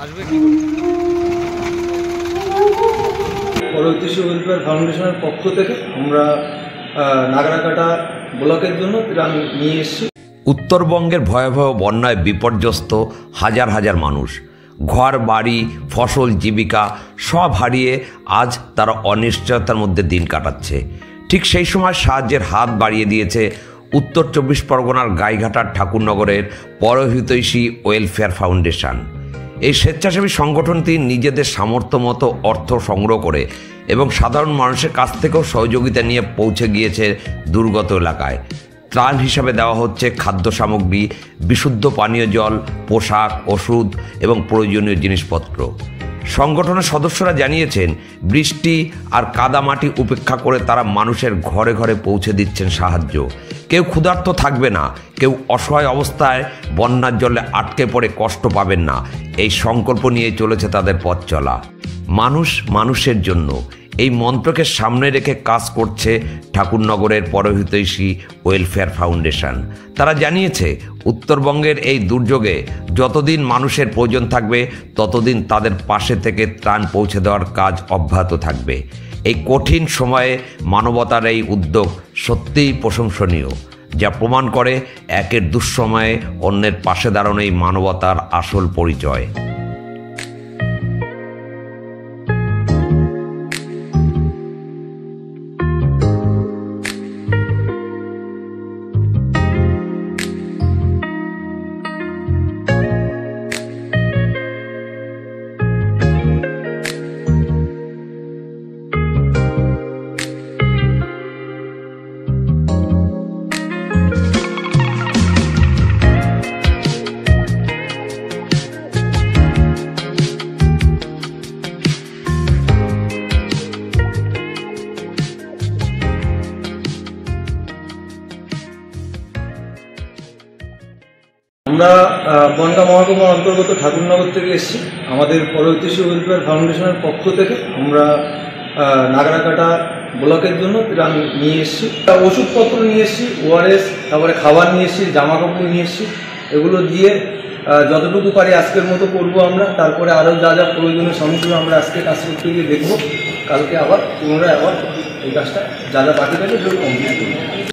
আসবে কি ঐতিহ্য ওয়েলফেয়ার ফাউন্ডেশনের পক্ষ থেকে আমরা নাগরাকাটা ব্লকের জন্য ত্রাণ নিয়ে এসেছি। উত্তরবঙ্গের ভয়াবহ বন্যায় বিপর্যস্ত হাজার হাজার মানুষ, ঘর বাড়ি ফসল জীবিকা সব হারিয়ে আজ তারা অনিশ্চয়তার মধ্যে দিন কাটাচ্ছে। ঠিক সেই সময় সাহায্যের হাত বাড়িয়ে দিয়েছে উত্তর 24 পরগনার গাইঘাটার ঠাকুরনগরের পরহিতৈষী ওয়েলফেয়ার ফাউন্ডেশন। এই স্বেচ্ছাসেবী সংগঠনটি নিজেদের সামর্থ্য মতো অর্থ সংগ্রহ করে এবং সাধারণ মানুষের কাছ থেকেও সহযোগিতা নিয়ে পৌঁছে গিয়েছে দুর্গত এলাকায়। ত্রাণ হিসাবে দেওয়া হচ্ছে খাদ্য সামগ্রী, বিশুদ্ধ পানীয় জল, পোশাক, ওষুধ এবং প্রয়োজনীয় জিনিসপত্র। সংগঠনের সদস্যরা জানিয়েছেন, বৃষ্টি আর কাদামাটি উপেক্ষা করে তারা মানুষের ঘরে ঘরে পৌঁছে দিচ্ছেন সাহায্য। কেউ ক্ষুধার্ত থাকবে না, কেউ অসহায় অবস্থায় বন্যার জলে আটকে পড়ে কষ্ট পাবেন না, এই সংকল্প নিয়ে চলেছে তাদের পথ চলা। মানুষ মানুষের জন্য এই মন্ত্রকে সামনে রেখে কাজ করছে ঠাকুরনগরের পরহিতৈষী ওয়েলফেয়ার ফাউন্ডেশন। তারা জানিয়েছে, উত্তরবঙ্গের এই দুর্যোগে যতদিন মানুষের প্রয়োজন থাকবে ততদিন তাদের পাশে থেকে ত্রাণ পৌঁছে দেওয়ার কাজ অব্যাহত থাকবে। এই কঠিন সময়ে মানবতার এই উদ্যোগ সত্যিই প্রশংসনীয়, যা প্রমাণ করে একের দুঃসময়ে অন্যের পাশে দাঁড়ানো এই মানবতার আসল পরিচয়। আমরা বনগাঁ মহকুমার অন্তর্গত ঠাকুরনগর থেকে এসেছি। আমাদের পরহিতৈষী ওয়েলফেয়ার ফাউন্ডেশনের পক্ষ থেকে আমরা নাগরাকাটা ব্লকের জন্য ত্রাণ নিয়ে এসেছি। ওষুধপত্র নিয়ে এসেছি, ওআরএস, তারপরে খাবার নিয়ে এসেছি, জামা কাপড় নিয়ে এসেছি। এগুলো দিয়ে যতটুকু পারি আজকের মতো করব আমরা। তারপরে আরও যা যা প্রয়োজনীয় সামগ্রী আমরা আজকে কাজ করতে গিয়ে দেখব। কালকে আবার পুনরায় আবার এই কাজটা যা যা বাকি থাকে সেগুলো কমপ্লিট করব।